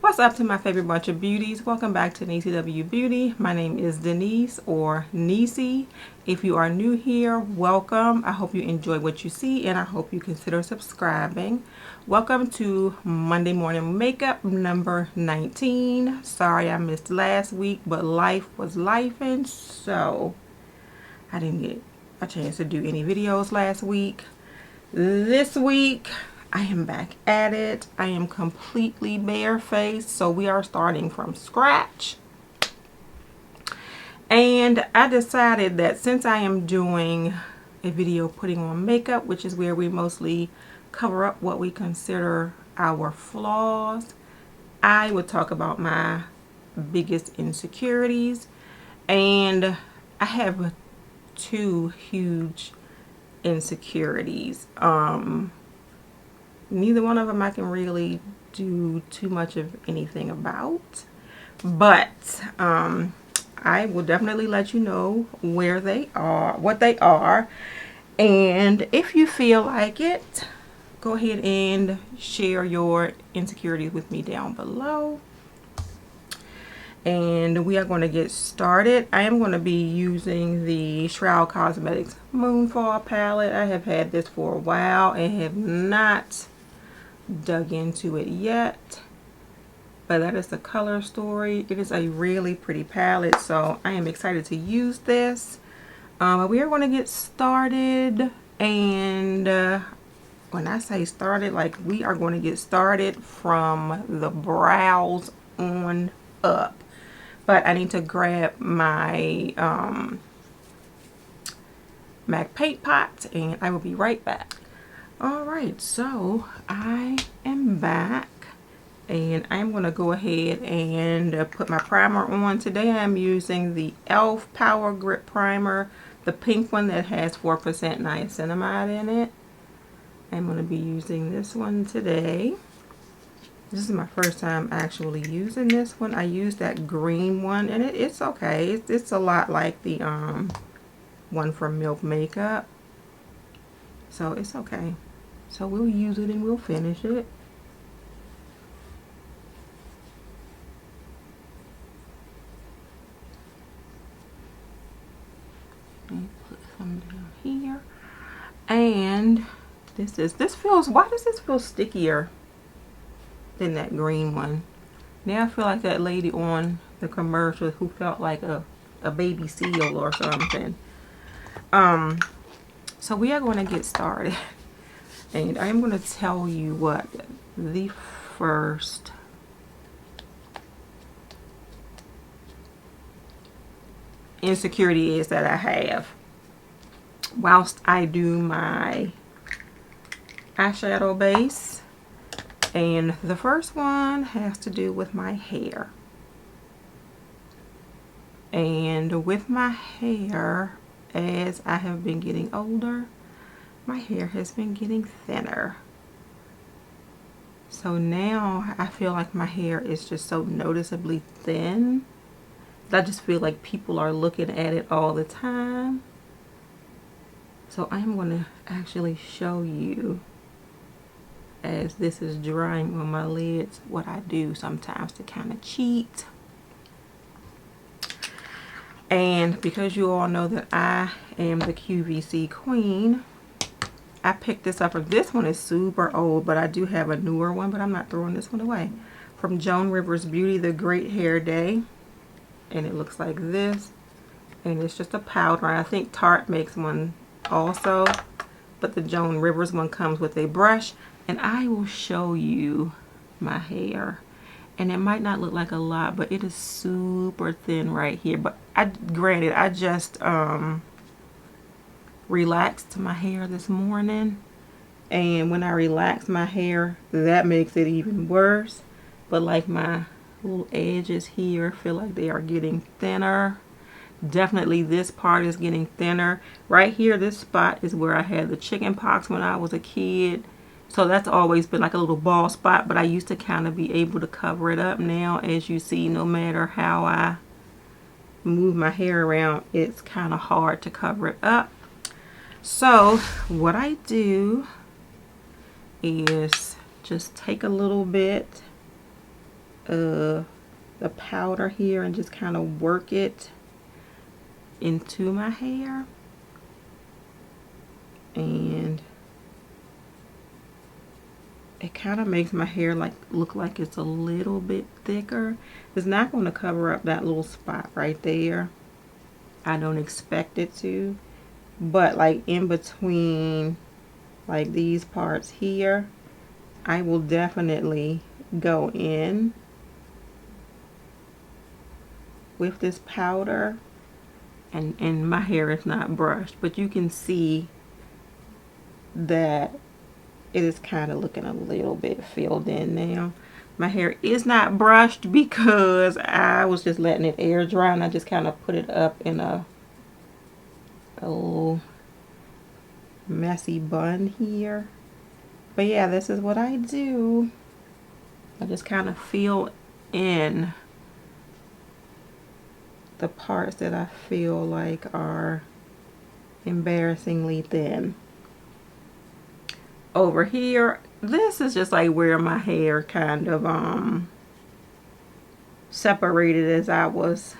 What's up to my favorite bunch of beauties? Welcome back to NCW Beauty. My name is Denise or Nisi. If you are new here, welcome. I hope you enjoy what you see and I hope you consider subscribing. Welcome to Monday Morning Makeup number 19. Sorry I missed last week, but life was lifing, so I didn't get a chance to do any videos last week. This week I am back at it. I am completely barefaced, so we are starting from scratch. And I decided that since I am doing a video putting on makeup, which is where we mostly cover up what we consider our flaws, I would talk about my biggest insecurities. And I have two huge insecurities. Neither one of them I can really do too much of anything about, but I will definitely let you know where they are, what they are, and if you feel like it, go ahead and share your insecurities with me down below. And we are going to get started. I am going to be using the Shroud Cosmetics Moonfall palette. I have had this for a while and have not dug into it yet, but that is the color story. It is a really pretty palette, so I am excited to use this. We are going to get started, and when I say started, like, we are going to get started from the brows on up. But I need to grab my MAC paint pot and I will be right back. Alright, so I am back and I'm going to go ahead and put my primer on. Today I'm using the e.l.f. Power Grip Primer, the pink one that has 4% niacinamide in it. I'm going to be using this one today. This is my first time actually using this one. I used that green one and it's okay. It's a lot like the one from Milk Makeup. So it's okay. So we'll use it and we'll finish it. And put some down here. And this feels, why does this feel stickier than that green one? Now I feel like that lady on the commercial who felt like a baby seal or something. So we are going to get started, and I'm going to tell you what the first insecurity is that I have whilst I do my eyeshadow base. And the first one has to do with my hair. And with my hair, as I have been getting older, my hair has been getting thinner. So now I feel like my hair is just so noticeably thin. I just feel like people are looking at it all the time. So I'm going to actually show you, as this is drying on my lids, what I do sometimes to kind of cheat. And because you all know that I am the QVC queen, I picked this up. This one is super old, but I do have a newer one, but I'm not throwing this one away. From Joan Rivers Beauty, the Great Hair Day. And it looks like this. And it's just a powder. I think Tarte makes one also, but the Joan Rivers one comes with a brush. And I will show you my hair, and it might not look like a lot, but it is super thin right here. But granted, I just relaxed my hair this morning, and when I relax my hair, that makes it even worse. But like my little edges here feel like they are getting thinner. Definitely this part is getting thinner. Right here, this spot is where I had the chicken pox when I was a kid. So that's always been like a little bald spot, but I used to kind of be able to cover it up. Now, as you see, no matter how I move my hair around, it's kind of hard to cover it up. So what I do is just take a little bit of the powder here and just kind of work it into my hair. And it kind of makes my hair look like it's a little bit thicker. It's not going to cover up that little spot right there. I don't expect it to, but like in between like these parts here, I will definitely go in with this powder. And my hair is not brushed, but you can see that it is kind of looking a little bit filled in now. My hair is not brushed because I was just letting it air dry, and I just kind of put it up in a little messy bun here. But yeah, this is what I do. I just kind of fill in the parts that I feel like are embarrassingly thin. Over here, this is just like where my hair kind of separated as I was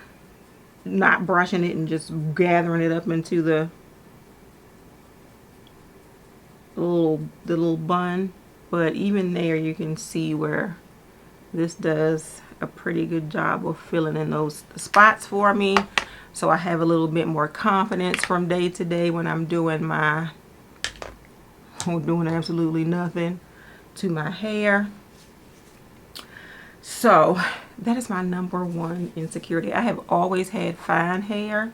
not brushing it and just gathering it up into the little bun. But even there, you can see where this does a pretty good job of filling in those spots for me, so I have a little bit more confidence from day to day when I'm doing absolutely nothing to my hair. So that is my number one insecurity. I have always had fine hair,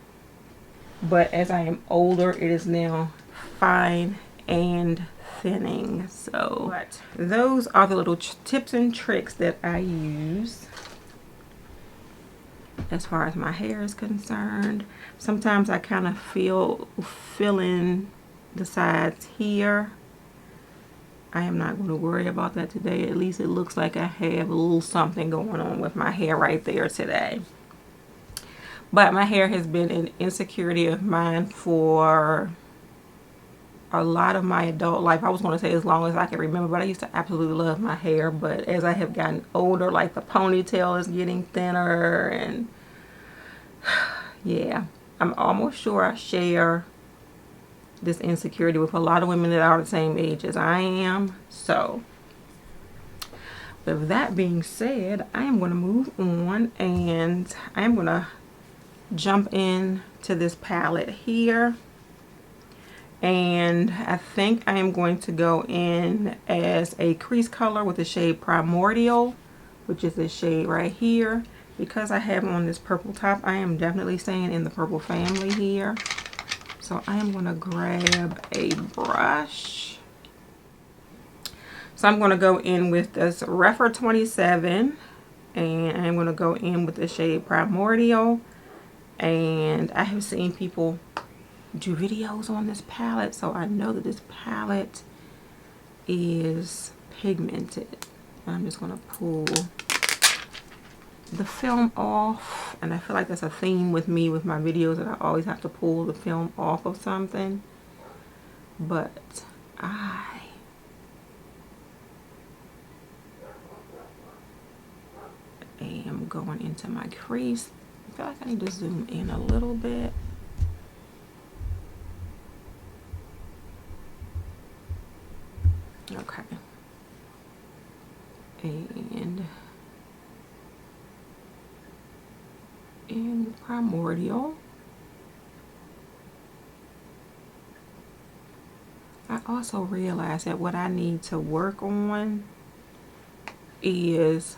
but as I am older, it is now fine and thinning. So but those are the little tips and tricks that I use as far as my hair is concerned. Sometimes I kind of fill in the sides here. I am not going to worry about that today. At least it looks like I have a little something going on with my hair right there today. But my hair has been an insecurity of mine for a lot of my adult life. I was going to say as long as I can remember, but I used to absolutely love my hair. But as I have gotten older, like the ponytail is getting thinner, and yeah, I'm almost sure I share this insecurity with a lot of women that are the same age as I am. So with that being said, I am going to move on, and I am going to jump in to this palette here. And I think I am going to go in as a crease color with the shade Primordial, which is this shade right here. Because I have on this purple top, I am definitely staying in the purple family here. So I am going to grab a brush. So I'm going to go in with this Refer 27, and I'm going to go in with the shade Primordial. And I have seen people do videos on this palette, so I know that this palette is pigmented. I'm just going to pull the film off, and I feel like that's a theme with me with my videos, that I always have to pull the film off of something. But I am going into my crease. I feel like I need to zoom in a little bit. Okay. And in Primordial, I also realized that what I need to work on is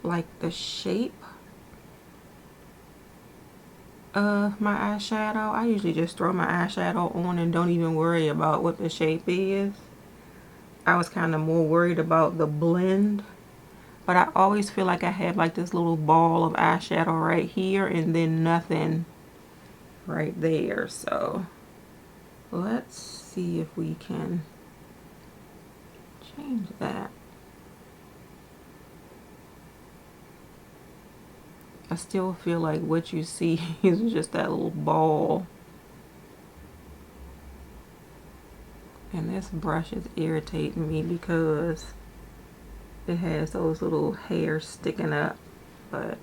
like the shape of my eyeshadow. I usually just throw my eyeshadow on and don't even worry about what the shape is. I was kind of more worried about the blend, but I always feel like I have like this little ball of eyeshadow right here and then nothing right there. So let's see if we can change that. I still feel like what you see is just that little ball. And this brush is irritating me because it has those little hairs sticking up, but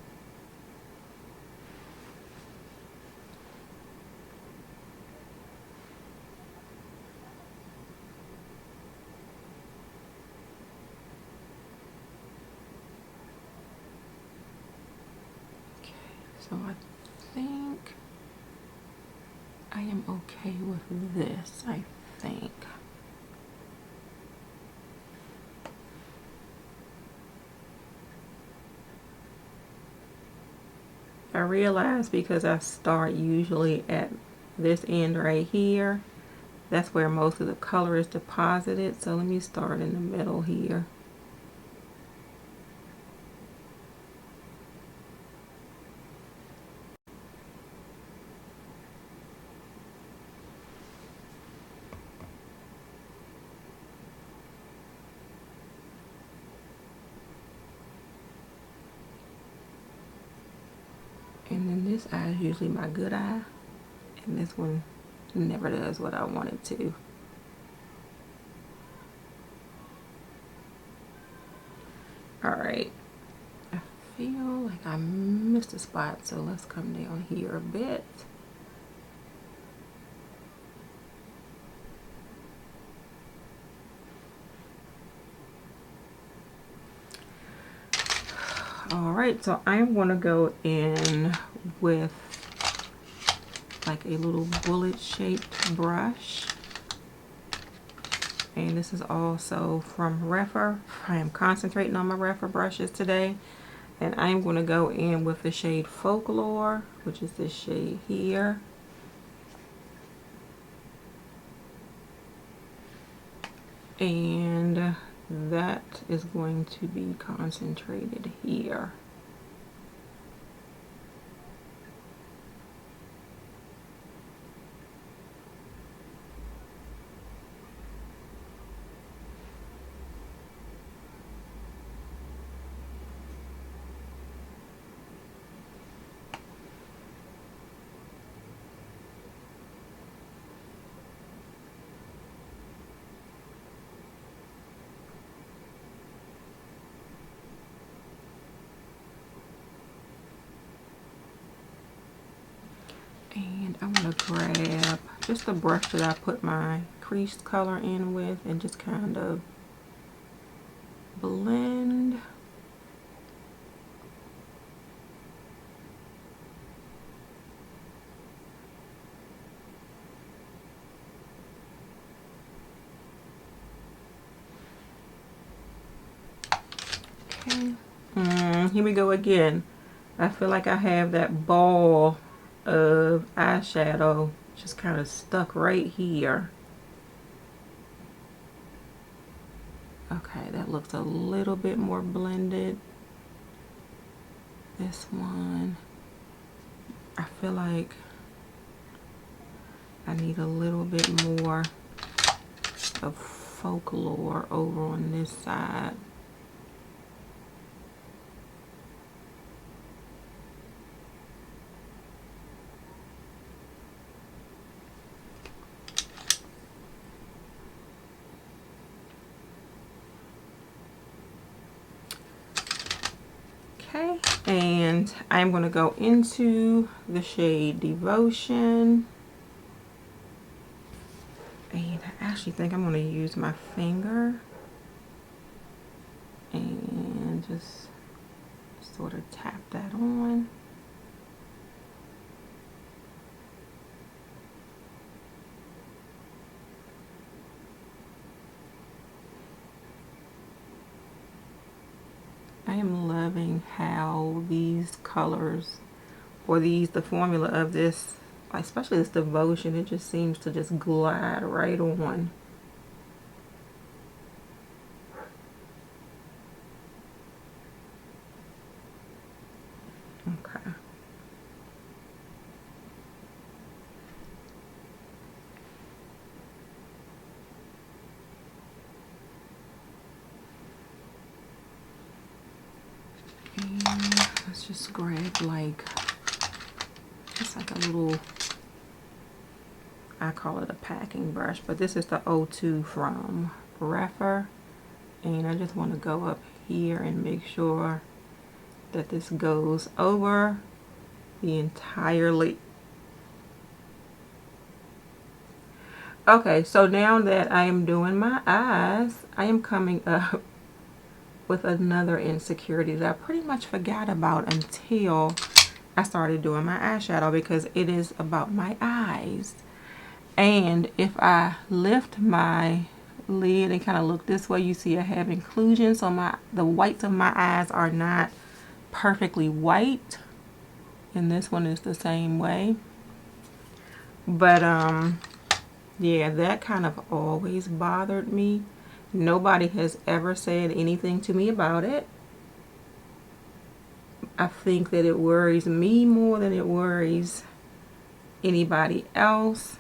so I think I am okay with this, I think. I realize because I start usually at this end right here, that's where most of the color is deposited. So let me start in the middle here. And then this eye is usually my good eye, and this one never does what I want it to. Alright, I feel like I missed a spot, so let's come down here a bit. Alright, so I'm going to go in with like a little bullet shaped brush. And this is also from Refer. I am concentrating on my Refer brushes today. And I'm going to go in with the shade Folklore, which is this shade here. And that is going to be concentrated here. And I'm going to grab just the brush that I put my creased color in with and just kind of blend. Okay. Here we go again. I feel like I have that ball of eyeshadow just kind of stuck right here. Okay, that looks a little bit more blended. This one, I feel like I need a little bit more of Folklore over on this side. Okay, and I'm going to go into the shade Devotion. And I actually think I'm going to use my finger and just sort of tap that on. I am loving how these colors, or the formula of this, especially this Devotion, it just seems to just glide right on. Okay. And let's just grab like, it's like a little, I call it a packing brush, but this is the O2 from Refer. And I just want to go up here and make sure that this goes over the entire lid. Okay, so now that I am doing my eyes, I am coming up with another insecurity that I pretty much forgot about until I started doing my eyeshadow, because it is about my eyes. And if I lift my lid and kind of look this way, you see I have inclusion, so the whites of my eyes are not perfectly white, and this one is the same way. But yeah, that kind of always bothered me. Nobody has ever said anything to me about it. I think that it worries me more than it worries anybody else.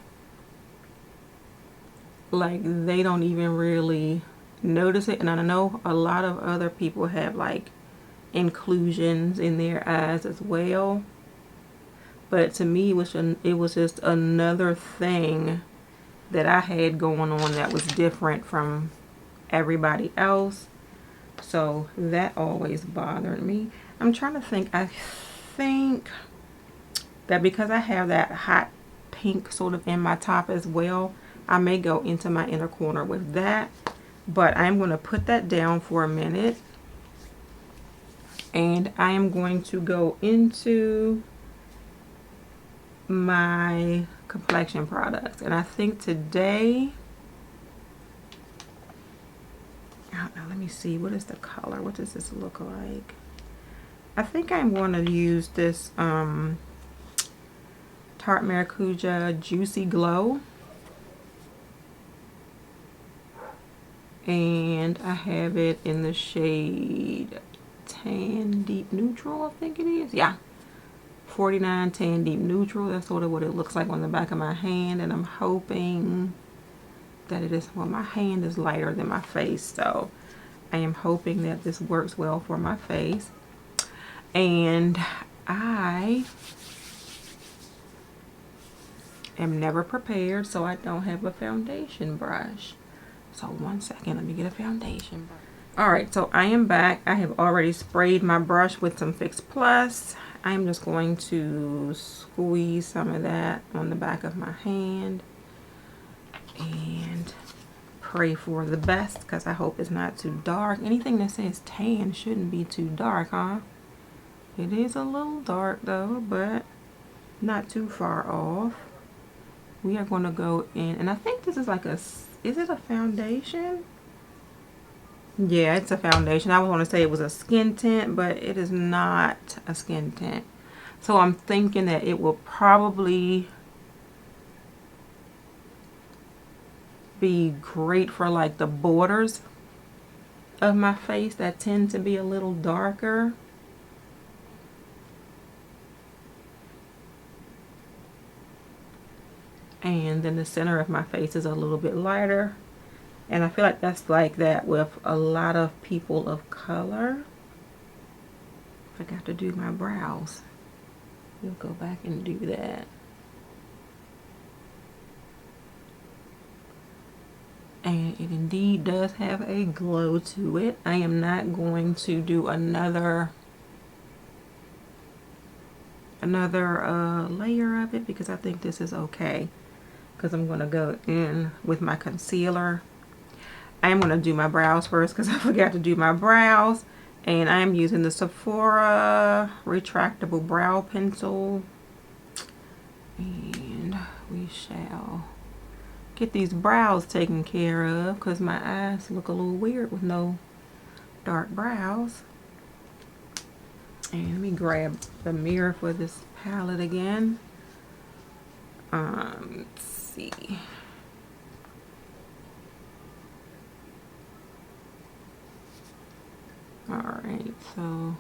Like, they don't even really notice it. And I know a lot of other people have like inclusions in their eyes as well. But to me, it was just another thing that I had going on that was different from everybody else. So that always bothered me. I'm trying to think. I think that because I have that hot pink sort of in my top as well, I may go into my inner corner with that. But I'm going to put that down for a minute. And I am going to go into my complexion products. And I think today, I don't know, let me see, what is the color? What does this look like? I think I'm going to use this Tarte Maracuja Juicy Glow. And I have it in the shade Tan Deep Neutral, I think it is. Yeah. 49 Tan Deep Neutral. That's sort of what it looks like on the back of my hand. And I'm hoping that it is, well, my hand is lighter than my face. So I am hoping that this works well for my face. And I am never prepared, so I don't have a foundation brush. So one second, let me get a foundation brush. Alright, so I am back. I have already sprayed my brush with some Fix Plus. I'm just going to squeeze some of that on the back of my hand and pray for the best, because I hope it's not too dark. Anything that says tan shouldn't be too dark, huh? It is a little dark though, but not too far off. We are going to go in, and I think this is like is it a foundation? Yeah, it's a foundation. I was going to say it was a skin tint, but it is not a skin tint. So I'm thinking that it will probably be great for like the borders of my face that tend to be a little darker. And then the center of my face is a little bit lighter. And I feel like that's like that with a lot of people of color. Forgot to do my brows. We'll go back and do that. And it indeed does have a glow to it. I am not going to do another layer of it, because I think this is okay. Because I'm going to go in with my concealer. I am going to do my brows first, because I forgot to do my brows. And I am using the Sephora retractable brow pencil. And we shall get these brows taken care of, because my eyes look a little weird with no dark brows. And let me grab the mirror for this palette again. Let's see. Alright, so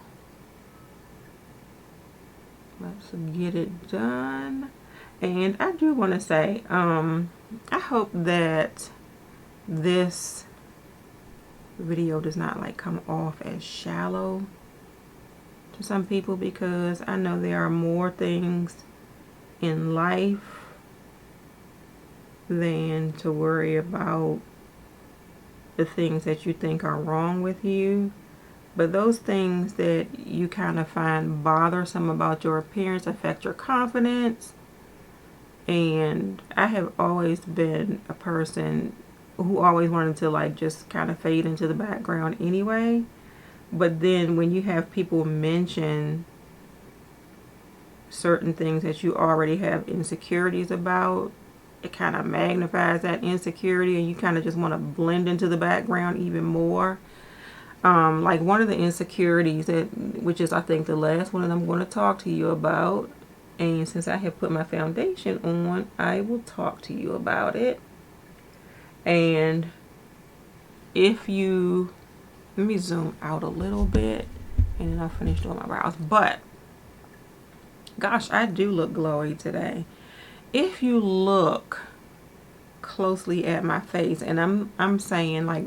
let's get it done. And I do want to say, I hope that this video does not like come off as shallow to some people, because I know there are more things in life than to worry about the things that you think are wrong with you. But those things that you kind of find bothersome about your appearance affect your confidence. And I have always been a person who always wanted to like just kind of fade into the background anyway. But then when you have people mention certain things that you already have insecurities about, it kind of magnifies that insecurity and you kind of just want to blend into the background even more. Like one of the insecurities which is I think the last one that I'm going to talk to you about, and since I have put my foundation on, I will talk to you about it. And if you, let me zoom out a little bit and then I'll finish doing my brows. But gosh, I do look glowy today. If you look closely at my face, and I'm saying like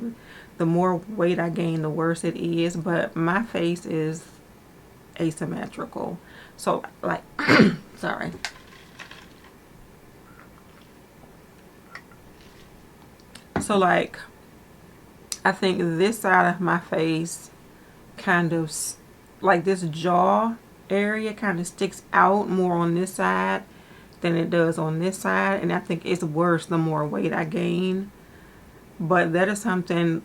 the more weight I gain, the worse it is, but my face is asymmetrical. So like, sorry. So like, I think this side of my face kind of, like this jaw area kind of sticks out more on this side than it does on this side. And I think it's worse the more weight I gain. But that is something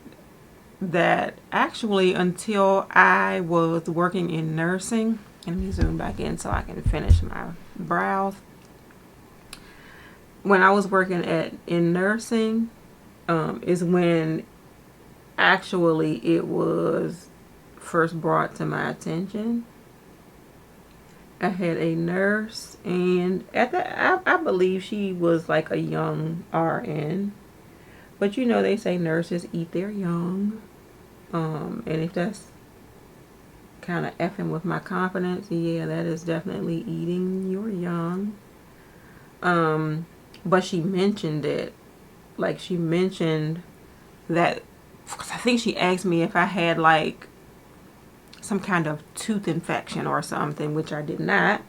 that actually until I was working in nursing, let me zoom back in so I can finish my brows. When I was working in nursing, is when actually it was first brought to my attention. I had a nurse, and I believe she was like a young RN, but you know they say nurses eat their young, and if that's kind of effing with my confidence, yeah, that is definitely eating your young. But she mentioned it, like she mentioned that, because I think she asked me if I had like some kind of tooth infection or something, which I did not.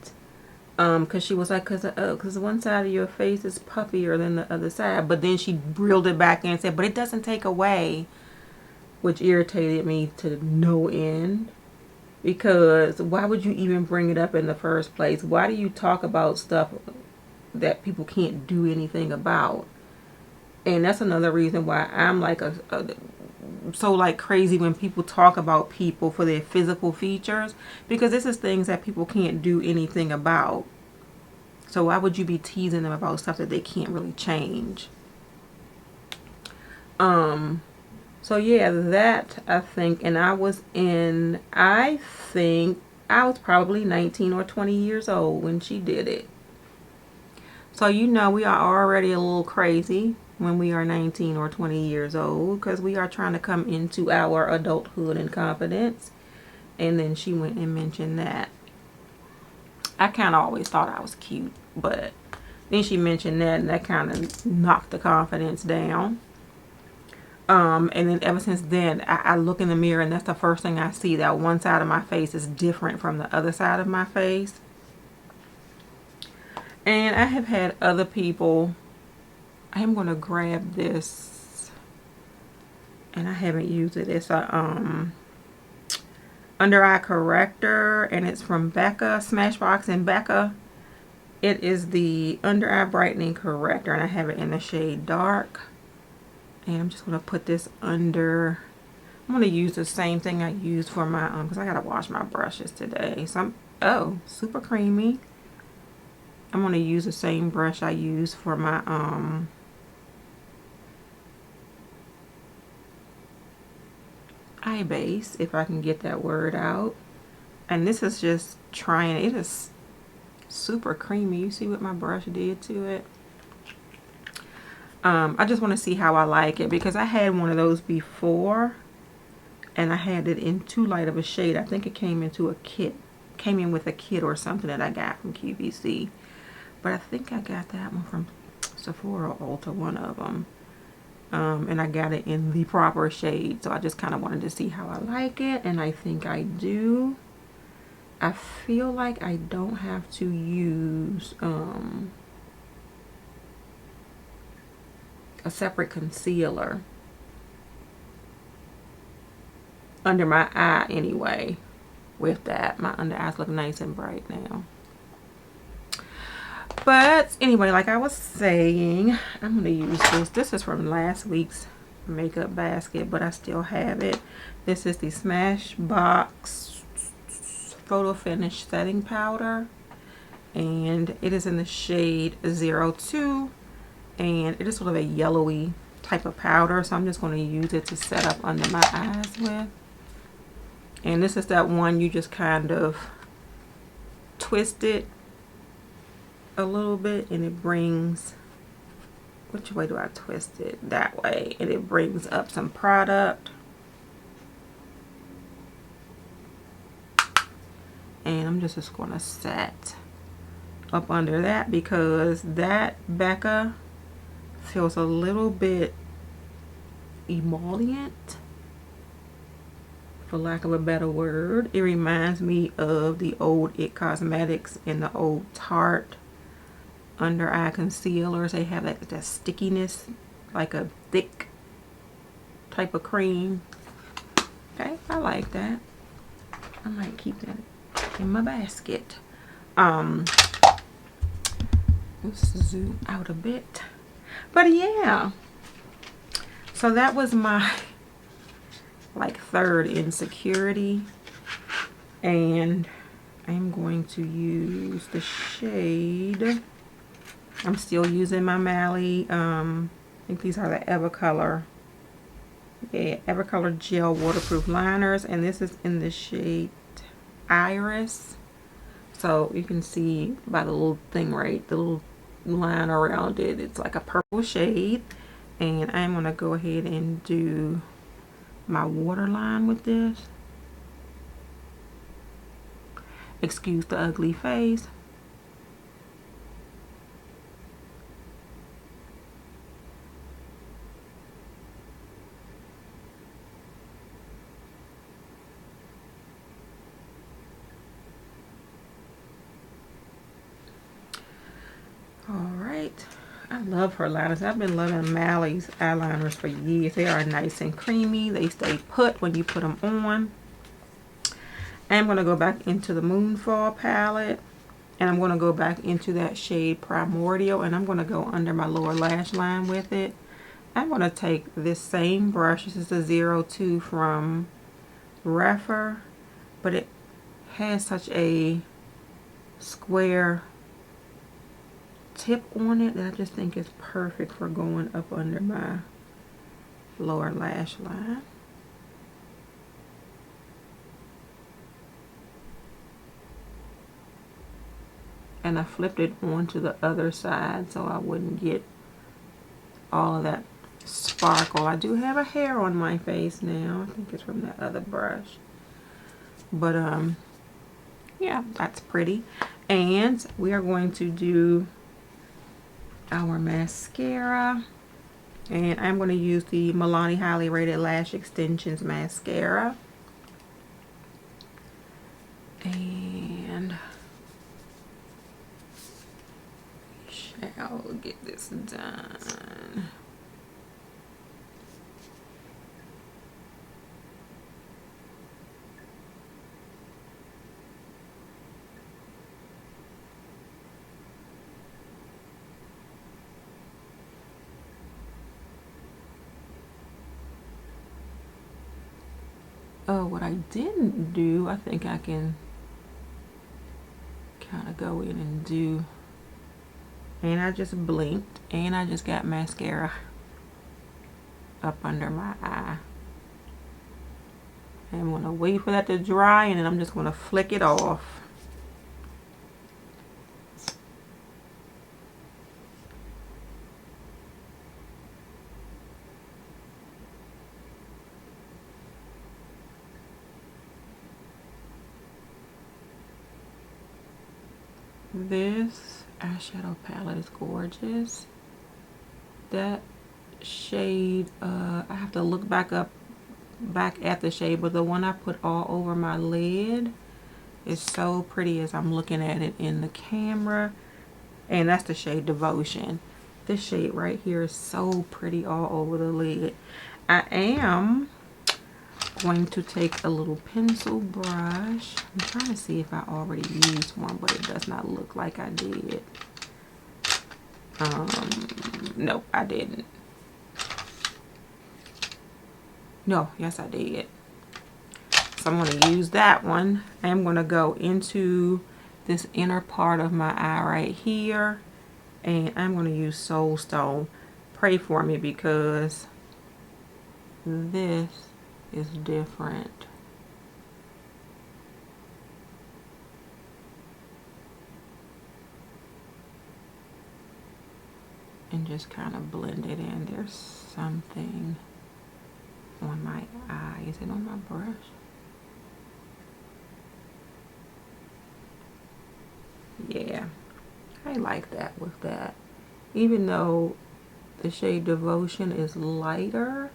Because she was like, because one side of your face is puffier than the other side. But then she reeled it back and said, but it doesn't take away, which irritated me to no end. Because why would you even bring it up in the first place? Why do you talk about stuff that people can't do anything about? And that's another reason why I'm like so like crazy when people talk about people for their physical features, because this is things that people can't do anything about. So why would you be teasing them about stuff that they can't really change? So yeah, that I think, and I think I was probably 19 or 20 years old when she did it. So you know we are already a little crazy when we are 19 or 20 years old, because we are trying to come into our adulthood and confidence. And then she went and mentioned that. I kind of always thought I was cute, but then she mentioned that, and that kind of knocked the confidence down. And then ever since then, I look in the mirror, and that's the first thing I see, that one side of my face is different from the other side of my face. And I have had other people, I am going to grab this, and I haven't used it. It's a under eye corrector, and it's from Becca, Smashbox and Becca. It is the under eye brightening corrector, and I have it in the shade dark. And I'm just going to put this under. I'm going to use the same thing I used for my because I got to wash my brushes today. So oh, super creamy. I'm going to use the same brush I used for my eye base, if I can get that word out. And this is just trying, it is super creamy. You see what my brush did to it? I just want to see how I like it, because I had one of those before and I had it in too light of a shade. I think it came into a kit, came in with a kit or something that I got from QVC, but I think I got that one from Sephora or Ulta, one of them. And I got it in the proper shade, so I just kind of wanted to see how I like it, and I think I do. I feel like I don't have to use a separate concealer. under my eye anyway. With that, my under eyes look nice and bright now. But anyway, like I was saying, I'm going to use this. This is from last week's makeup basket, but I still have it. This is the Smashbox Photo Finish Setting Powder. And it is in the shade 02. And it is sort of a yellowy type of powder. So I'm just going to use it to set up under my eyes with. And this is that one you just kind of twist it a little bit and it brings, which way do I twist it? That way, and it brings up some product. And I'm just going to set up under that because that Becca feels a little bit emollient, for lack of a better word. It reminds me of the old It Cosmetics and the old Tarte under eye concealers. They have that stickiness, like a thick type of cream. Okay, I like that. I might keep that in my basket. Let's zoom out a bit. But yeah, so that was my like third insecurity, and I'm going to use the shade. I'm still using my Mally. I think these are the Evercolor. Yeah, Evercolor Gel Waterproof Liners, and this is in the shade Iris. So you can see by the little thing, right? The little line around it. It's like a purple shade, and I'm gonna go ahead and do my waterline with this. Excuse the ugly face. Alright, I love her liners. I've been loving Mally's eyeliners for years. They are nice and creamy. They stay put when you put them on. I'm going to go back into the Moonfall palette, and I'm going to go back into that shade Primordial, and I'm going to go under my lower lash line with it. I'm going to take this same brush. This is the 02 from Refer, but it has such a square tip on it that I just think is perfect for going up under my lower lash line. And I flipped it onto the other side so I wouldn't get all of that sparkle. I do have a hair on my face now. I think it's from that other brush. But yeah, that's pretty. And we are going to do our mascara, and I'm going to use the Milani Highly Rated Lash Extensions mascara, and shall get this done. Oh, what I didn't do, I think I can kind of go in and do, and I just blinked, and I just got mascara up under my eye. I'm going to wait for that to dry, and then I'm just going to flick it off. This eyeshadow palette is gorgeous. That shade, I have to look back at the shade, but the one I put all over my lid is so pretty as I'm looking at it in the camera. And that's the shade Devotion. This shade right here is so pretty all over the lid. I am going to take a little pencil brush. I'm trying to see if I already used one, but it does not look like I did. Nope, I didn't. No, yes I did. So I'm going to use that one. I'm going to go into this inner part of my eye right here, and I'm going to use Soul Stone. Pray for me because this is different. And just kind of blend it in. There's something on my eye. Is it on my brush? Yeah, I like that with that. Even though the shade Devotion is lighter,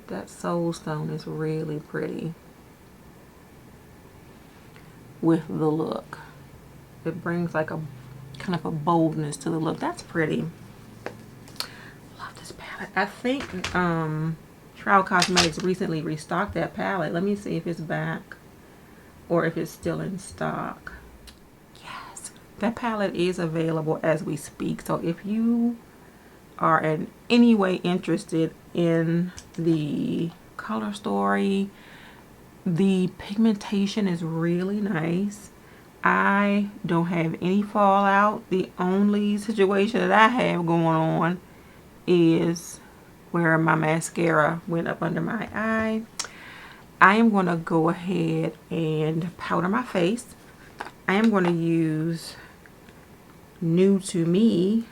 that Soul Stone is really pretty with the look. It brings like a kind of a boldness to the look. That's pretty. Love this palette. I think Shroud Cosmetics recently restocked that palette. Let me see if it's back or if it's still in stock. Yes, that palette is available as we speak. So if you are in any way interested in the color story, the pigmentation is really nice. I don't have any fallout. The only situation that I have going on is where my mascara went up under my eye. I am going to go ahead and powder my face. I am going to use New to Me,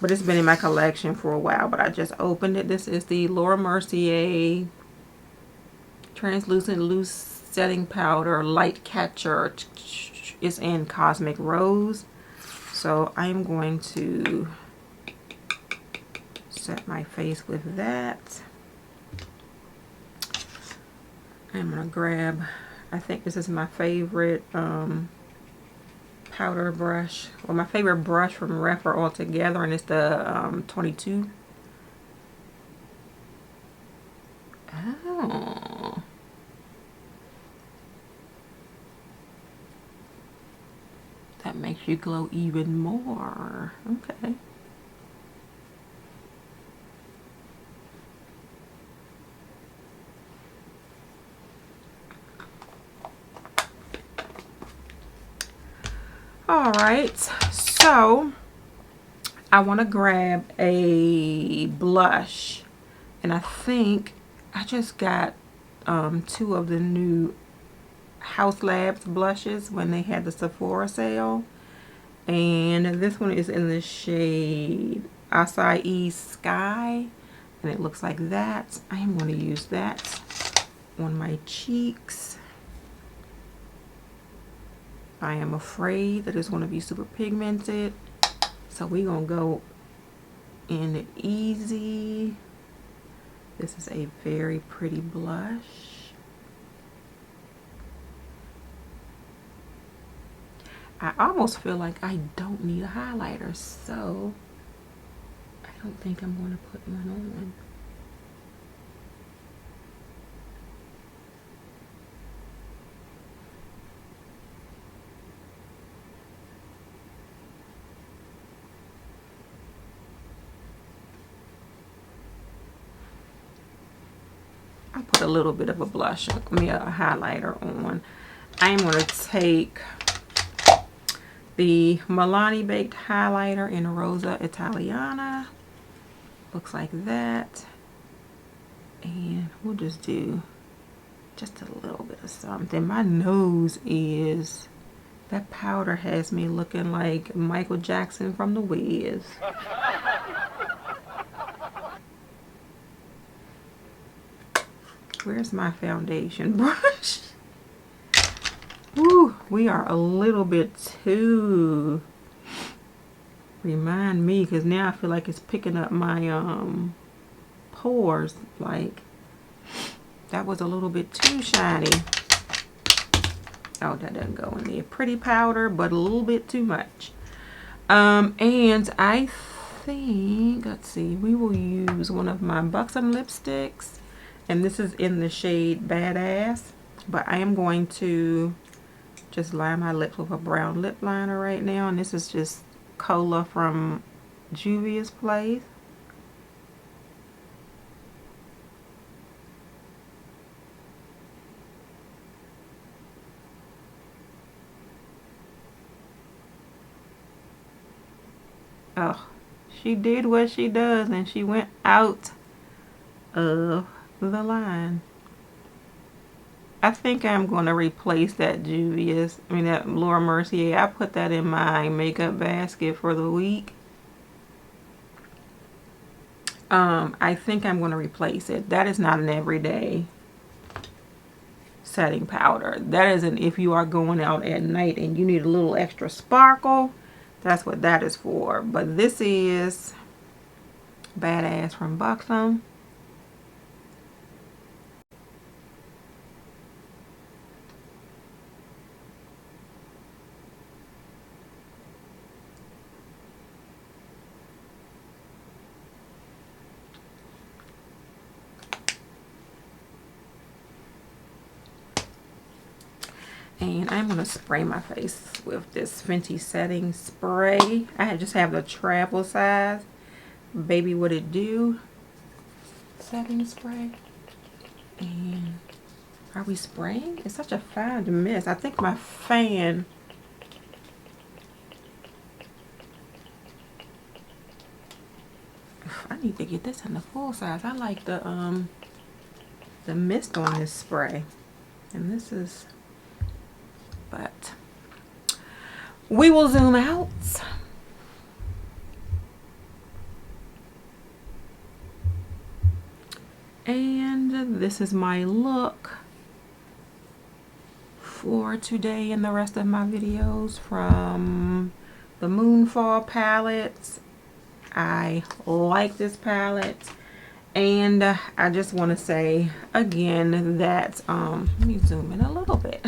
but it's been in my collection for a while, but I just opened it. This is the Laura Mercier Translucent Loose Setting Powder Light Catcher. It's in Cosmic Rose. So I'm going to set my face with that. I'm going to grab, I think this is my favorite powder brush, or my favorite brush from Rephr altogether, and it's the 22. Oh. That makes you glow even more. Okay. All right, so I want to grab a blush, and I think I just got 2 of the new House Labs blushes when they had the Sephora sale, and this one is in the shade Acai Sky, and it looks like that. I am going to use that on my cheeks. I am afraid that it's going to be super pigmented, so we're going to go in easy. This is a very pretty blush. I almost feel like I don't need a highlighter, so I don't think I'm going to put one on. I'll put a little bit of a blush, a highlighter on. I'm going to take the Milani Baked Highlighter in Rosa Italiana. Looks like that. And we'll just do just a little bit of something. My nose is, that powder has me looking like Michael Jackson from The Wiz. Where's my foundation brush? Ooh, we are a little bit too, remind me, because now I feel like it's picking up my pores. Like, that was a little bit too shiny. Oh, that doesn't go in there. Pretty powder, but a little bit too much. And I think, let's see, we will use one of my Buxom lipsticks, and this is in the shade Badass, but I am going to just line my lips with a brown lip liner right now, and this is just Cola from Juvia's Place. Oh, she did what she does, and she went out of the line. I think I'm going to replace that that Laura Mercier. I put that in my makeup basket for the week. I think I'm going to replace it. That is not an everyday setting powder. That is an if you are going out at night and you need a little extra sparkle. That's what that is for. But this is Badass from Buxom. And I'm going to spray my face with this Fenty setting spray. I just have the travel size. Baby, what it do? Setting spray. And are we spraying? It's such a fine mist. I think my fan... I need to get this in the full size. I like the mist on this spray. And this is... But we will zoom out. And this is my look for today and the rest of my videos from the Moonfall palettes. I like this palette. And I just want to say again that, let me zoom in a little bit.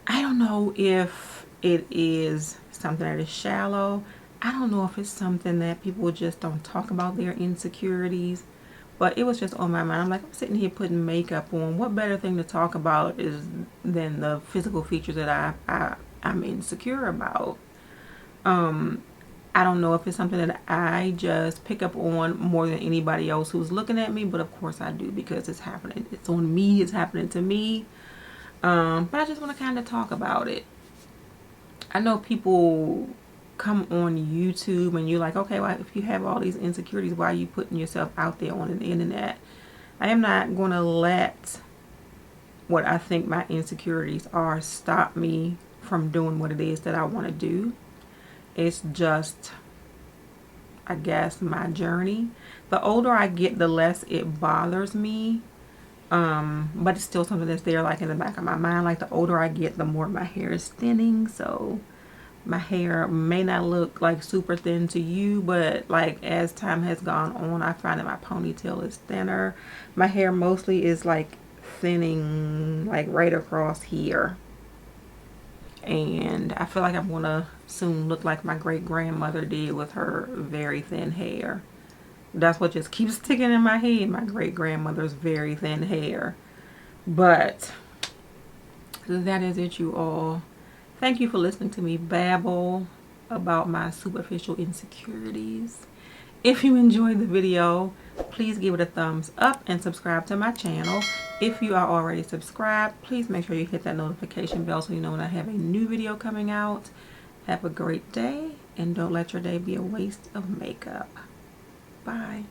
I don't know if it is something that is shallow. I don't know if it's something that people just don't talk about their insecurities. But it was just on my mind. I'm like, I'm sitting here putting makeup on. What better thing to talk about than the physical features that I'm insecure about? I don't know if it's something that I just pick up on more than anybody else who's looking at me. But of course I do, because it's happening. It's on me. It's happening to me. But I just want to kind of talk about it. I know people come on YouTube and you're like, okay, well, if you have all these insecurities, why are you putting yourself out there on the internet? I am not going to let what I think my insecurities are stop me from doing what it is that I want to do. It's just, I guess, my journey. The older I get, the less it bothers me. But it's still something that's there, like in the back of my mind. Like the older I get, the more my hair is thinning. So my hair may not look like super thin to you, but like as time has gone on, I find that my ponytail is thinner. My hair mostly is like thinning like right across here. And I feel like I'm gonna soon look like my great grandmother did with her very thin hair. That's what just keeps sticking in my head. My great grandmother's very thin hair. But that is it, you all. Thank you for listening to me babble about my superficial insecurities. If you enjoyed the video, please give it a thumbs up and subscribe to my channel. If you are already subscribed, please make sure you hit that notification bell so you know when I have a new video coming out. Have a great day, and don't let your day be a waste of makeup. Bye.